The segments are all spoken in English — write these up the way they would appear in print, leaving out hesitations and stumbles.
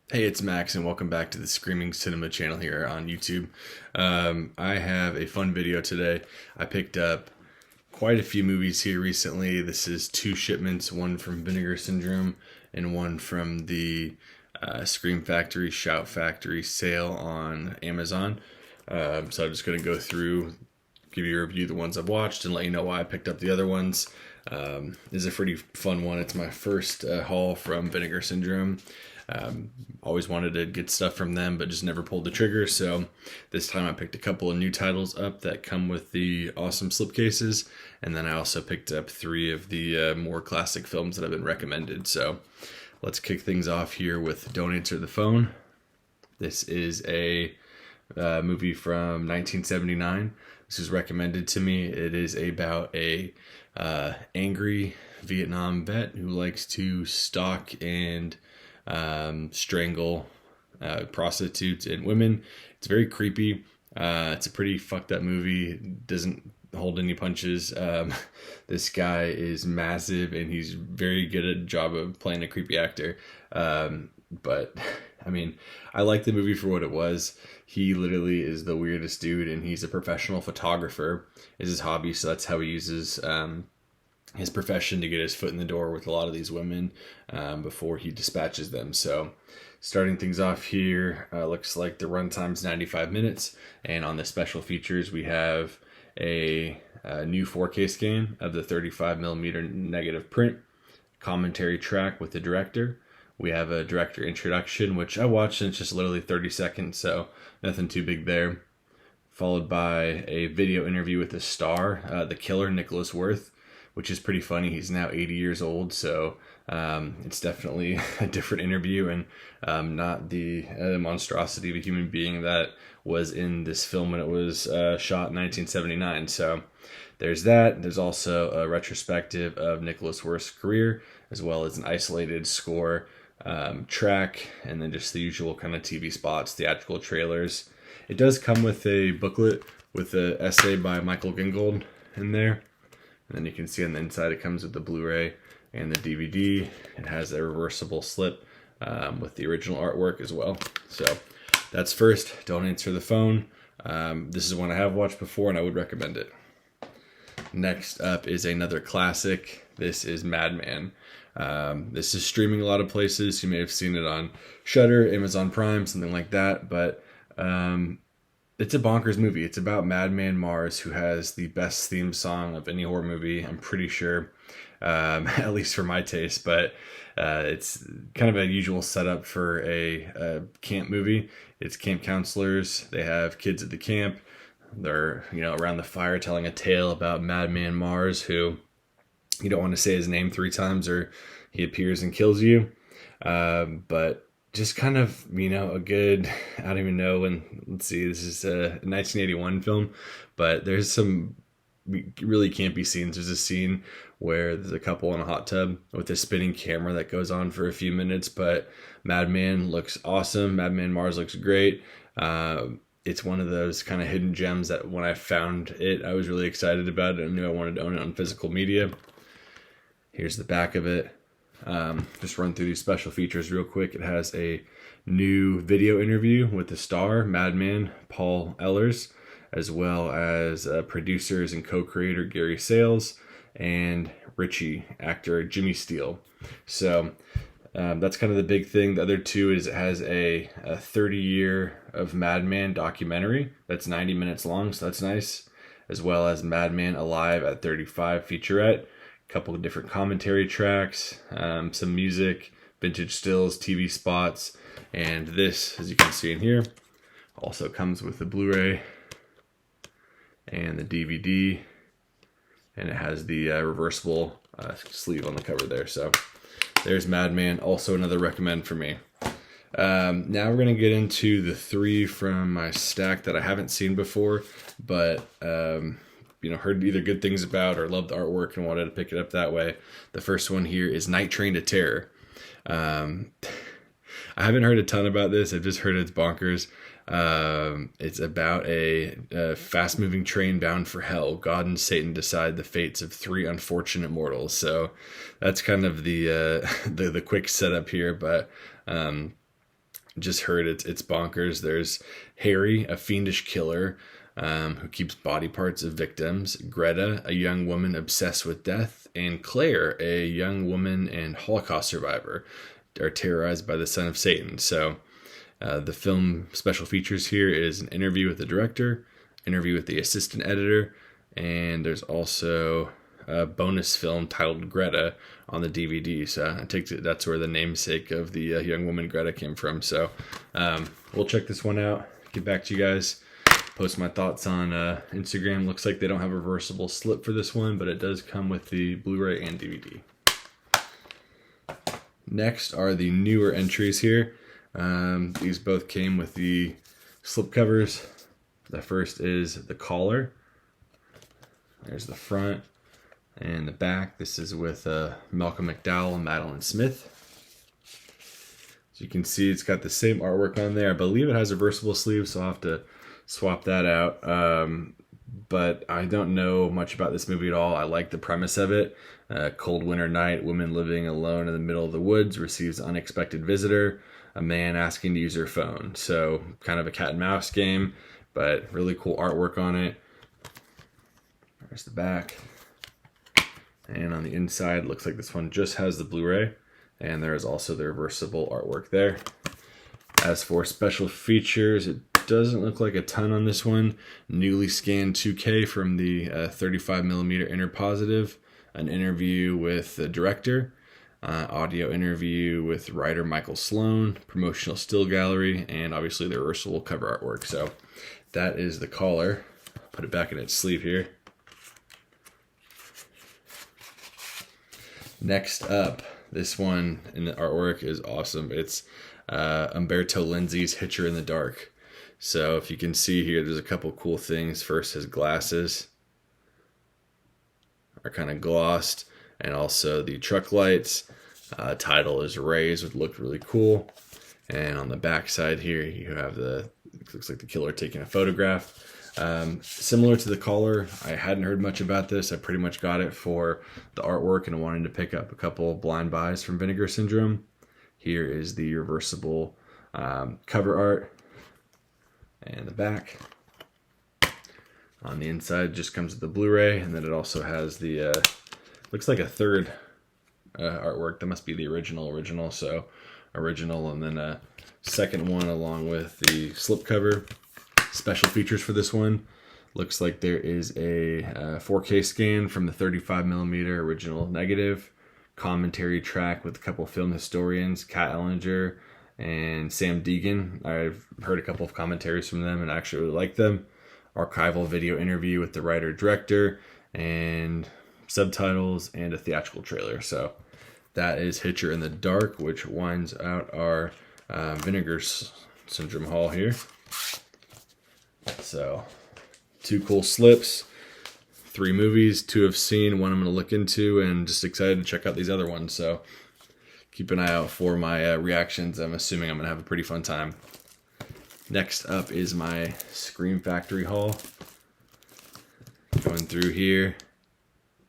Hey, it's Max, and welcome back to the Screaming Cinema channel here on YouTube. I have a fun video today. I picked up quite a few movies here recently. This is two shipments, one from Vinegar Syndrome and one from the Scream Factory, Shout Factory sale on Amazon. So I'm just going to go through, give you a review of the ones I've watched, and let you know why I picked up the other ones. This is a pretty fun one. It's my first haul from Vinegar Syndrome. Always wanted to get stuff from them, but just never pulled the trigger. So this time I picked a couple of new titles up that come with the awesome slipcases. And then I also picked up three of the more classic films that have been recommended. So let's kick things off here with Don't Answer the Phone. This is a movie from 1979. This was recommended to me. It is about a angry Vietnam vet who likes to stalk and strangle prostitutes and women. It's very creepy. It's a pretty fucked up movie. Doesn't hold any punches. This guy is massive and he's very good at a job of playing a creepy actor. But I mean, I like the movie for what it was. He literally is the weirdest dude, and he's a professional photographer is his hobby. So that's how he uses his profession to get his foot in the door with a lot of these women before he dispatches them. So starting things off here, looks like the runtime's 95 minutes. And on the special features, we have a new 4K scan of the 35mm negative print, commentary track with the director. We have a director introduction, which I watched, and it's just literally 30 seconds, so nothing too big there. Followed by a video interview with the star, the killer, Nicholas Worth, which is pretty funny. He's now 80 years old, so it's definitely a different interview and not the monstrosity of a human being that was in this film when it was shot in 1979. So there's that. There's also a retrospective of Nicholas Worth's career, as well as an isolated score track, and then just the usual kind of TV spots, theatrical trailers. It does come with a booklet with an essay by Michael Gingold in there. And then you can see on the inside it comes with the Blu-ray and the DVD. It has a reversible slip with the original artwork as well. So that's first. Don't Answer the Phone. This is one I have watched before and I would recommend it. Next up is another classic. This is Madman. This is streaming a lot of places. You may have seen it on Shudder, Amazon Prime, something like that. But it's a bonkers movie. It's about Madman Mars, who has the best theme song of any horror movie, I'm pretty sure, at least for my taste. But it's kind of a usual setup for a camp movie. It's camp counselors. They have kids at the camp. They're, around the fire telling a tale about Madman Mars, who you don't want to say his name 3 times or he appears and kills you. But just kind of, a good, I don't even know when, let's see, this is a 1981 film, but there's some really campy scenes. There's a scene where there's a couple in a hot tub with a spinning camera that goes on for a few minutes, but Madman looks awesome. Madman Mars looks great. It's one of those kind of hidden gems that when I found it, I was really excited about it and knew I wanted to own it on physical media. Here's the back of it. Just run through these special features real quick. It has a new video interview with the star, Madman, Paul Ehlers, as well as producers and co-creator Gary Sales and Richie, actor Jimmy Steele. So that's kind of the big thing. The other two is it has a 30-year of Madman documentary that's 90 minutes long, so that's nice, as well as Madman Alive at 35 featurette. Couple of different commentary tracks, some music, vintage stills, TV spots, and this, as you can see in here, also comes with the Blu-ray and the DVD, and it has the reversible sleeve on the cover there. So there's Madman, also another recommend for me. Now we're going to get into the 3 from my stack that I haven't seen before, but heard either good things about or loved the artwork and wanted to pick it up that way. The first one here is Night Train to Terror. I haven't heard a ton about this. I've just heard it's bonkers. It's about a fast-moving train bound for hell. God and Satan decide the fates of 3 unfortunate mortals. So that's kind of the quick setup here. But Just heard it's bonkers. There's Harry, a fiendish killer who keeps body parts of victims, Greta, a young woman obsessed with death, and Claire, a young woman and Holocaust survivor, are terrorized by the son of Satan. So the film special features here is an interview with the director, interview with the assistant editor, and there's also a bonus film titled Greta on the DVD. So I take it that's where the namesake of the young woman Greta came from. So we'll check this one out. Get back to you guys. Post my thoughts on Instagram. Looks like they don't have a reversible slip for this one, but it does come with the Blu-ray and DVD. Next are the newer entries here. These both came with the slip covers. The first is The Caller. There's the front and the back. This is with Malcolm McDowell and Madeline Smith. As you can see, it's got the same artwork on there. I believe it has reversible sleeves, so I'll have to swap that out. But I don't know much about this movie at all. I like the premise of it. Cold winter night, woman living alone in the middle of the woods receives an unexpected visitor, a man asking to use her phone. So kind of a cat and mouse game, but really cool artwork on it. There's the back. And on the inside, looks like this one just has the Blu-ray, and there is also the reversible artwork there. As for special features, it doesn't look like a ton on this one. Newly scanned 2K from the 35mm inner positive, an interview with the director, audio interview with writer Michael Sloan, promotional still gallery, and obviously the reversible cover artwork. So that is The Caller. Put it back in its sleeve here. Next up, this one in the artwork is awesome. It's Umberto Lenzi's Hitcher in the Dark. So if you can see here, there's a couple cool things. First, his glasses are kind of glossed, and also the truck lights. Title is Rays, which looked really cool. And on the back side here, you have it looks like the killer taking a photograph. Similar to The Caller, I hadn't heard much about this. I pretty much got it for the artwork and wanted to pick up a couple blind buys from Vinegar Syndrome. Here is the reversible cover art and the back. On the inside just comes with the Blu-ray, and then it also has the looks like a third artwork. That must be the original. So original, and then a second one along with the slipcover. Special features for this one. Looks like there is a 4K scan from the 35mm original negative. Commentary track with a couple film historians, Kat Ellinger and Sam Deegan. I've heard a couple of commentaries from them and I actually really like them. Archival video interview with the writer-director, and subtitles, and a theatrical trailer. So that is Hitcher in the Dark, which winds out our Vinegar Syndrome haul here. So 2 cool slips, 3 movies, 2 I've seen, 1 I'm going to look into, and just excited to check out these other ones. So keep an eye out for my reactions. I'm assuming I'm going to have a pretty fun time. Next up is my Scream Factory haul. Going through here,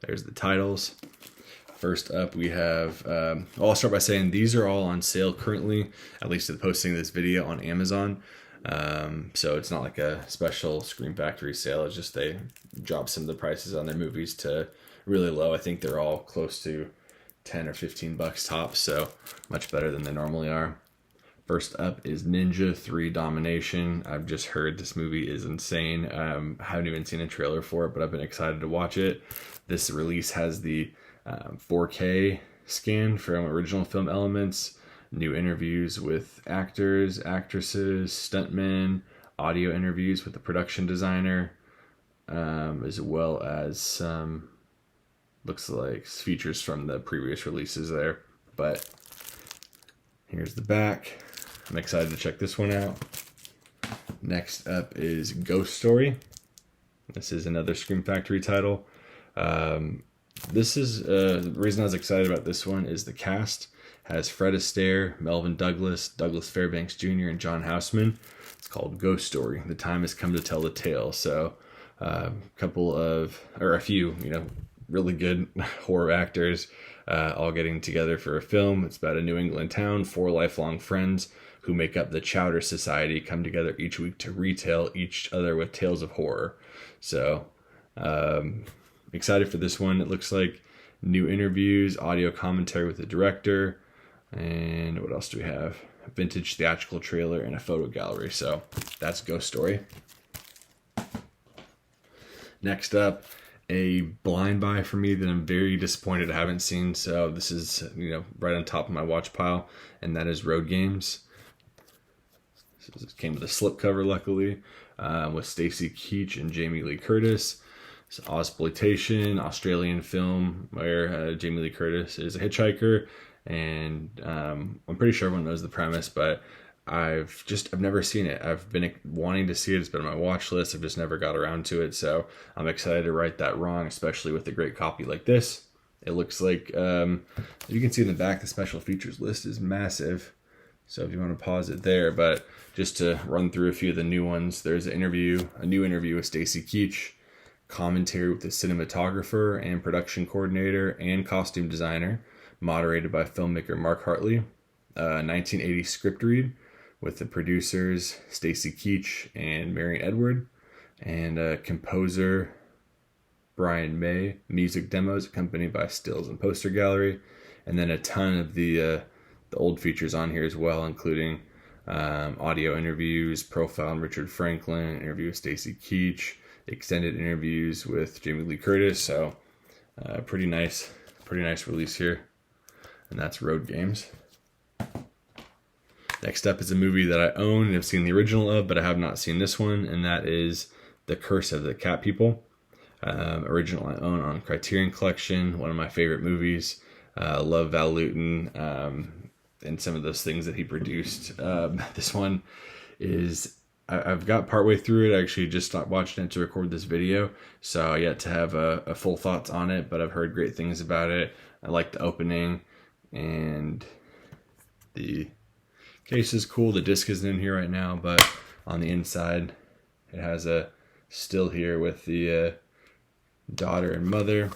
there's the titles. First up, we have, I'll start by saying these are all on sale currently, at least at the posting of this video, on Amazon. So it's not like a special Scream Factory sale. It's just they drop some of the prices on their movies to really low. I think they're all close to 10 or 15 bucks tops, so much better than they normally are. First up is Ninja 3 Domination. I've just heard this movie is insane. I haven't even seen a trailer for it, but I've been excited to watch it. This release has the 4K scan from original film elements, new interviews with actors, actresses, stuntmen, audio interviews with the production designer, as well as some, looks like, features from the previous releases there. But here's the back. I'm excited to check this one out. Next up is Ghost Story. This is another Scream Factory title. This is the reason I was excited about this one is the cast has Fred Astaire, Melvin Douglas, Douglas Fairbanks Jr., and John Houseman. It's called Ghost Story. The time has come to tell the tale. So a few, really good horror actors. all getting together for a film. It's about a New England town. 4 lifelong friends who make up the Chowder Society come together each week to retell each other with tales of horror. So, excited for this one. It looks like new interviews, audio commentary with the director, and what else do we have? A vintage theatrical trailer and a photo gallery. So that's Ghost Story. Next up, a blind buy for me that I'm very disappointed I haven't seen. So this is, right on top of my watch pile, and that is Road Games. This came with a slipcover, luckily, with Stacy Keach and Jamie Lee Curtis. It's Ozploitation, Australian film where Jamie Lee Curtis is a hitchhiker, and I'm pretty sure everyone knows the premise, but I've never seen it. I've been wanting to see it. It's been on my watch list. I've just never got around to it, so I'm excited to right that wrong, especially with a great copy like this. It looks like, you can see in the back, the special features list is massive, so if you want to pause it there, but just to run through a few of the new ones, there's a new interview with Stacy Keach, commentary with the cinematographer and production coordinator and costume designer, moderated by filmmaker Mark Hartley. 1980 script read with the producers Stacy Keach and Marion Edward, and composer Brian May. Music demos accompanied by stills and poster gallery, and then a ton of the old features on here as well, including audio interviews, profile on Richard Franklin, interview with Stacy Keach, extended interviews with Jamie Lee Curtis. So pretty nice release here, and that's Road Games. Next up is a movie that I own and have seen the original of, but I have not seen this one, and that is The Curse of the Cat People. Original I own on Criterion Collection, one of my favorite movies. Love Val Lewton and some of those things that he produced. This one is, I've got partway through it. I actually just stopped watching it to record this video, so yet to have a full thoughts on it, but I've heard great things about it. I like the opening, and the case is cool. The disc isn't in here right now, but on the inside, it has a still here with the daughter and mother.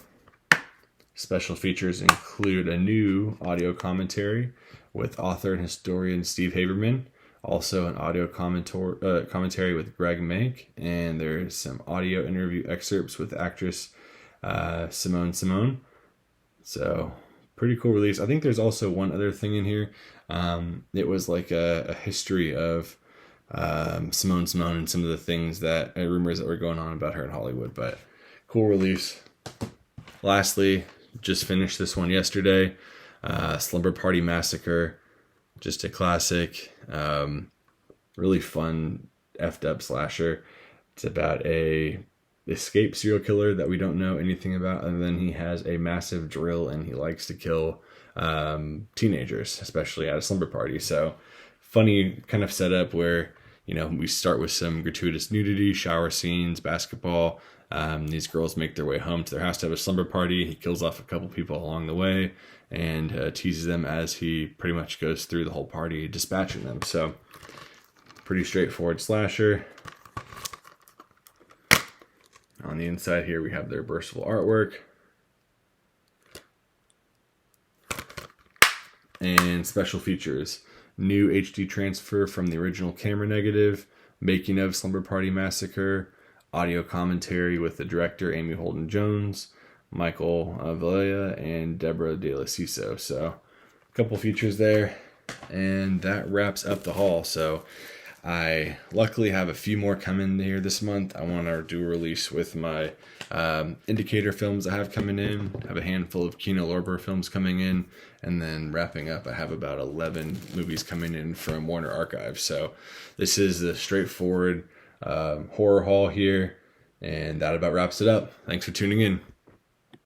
Special features include a new audio commentary with author and historian Steve Haberman, also an audio commentary with Greg Mank, and there's some audio interview excerpts with actress Simone. So pretty cool release. I think there's also one other thing in here. It was like a history of Simone and some of the things that rumors that were going on about her in Hollywood, but cool release. Lastly, just finished this one yesterday. Slumber Party Massacre, just a classic, really fun effed up slasher. It's about a escaped serial killer that we don't know anything about, and then he has a massive drill and he likes to kill teenagers, especially at a slumber party. So funny kind of setup where, we start with some gratuitous nudity, shower scenes, basketball. These girls make their way home to their house to have a slumber party. He kills off a couple people along the way and teases them as he pretty much goes through the whole party, dispatching them. So pretty straightforward slasher. On the inside here, we have their versatile artwork. And special features. New HD transfer from the original camera negative. Making of Slumber Party Massacre. Audio commentary with the director Amy Holden Jones, Michael Villela, and Deborah De La Ciso. So a couple features there. And that wraps up the haul. So I luckily have a few more coming here this month. I want to do a release with my indicator films I have coming in. I have a handful of Kino Lorber films coming in. And then wrapping up, I have about 11 movies coming in from Warner Archive. So this is the straightforward horror haul here. And that about wraps it up. Thanks for tuning in.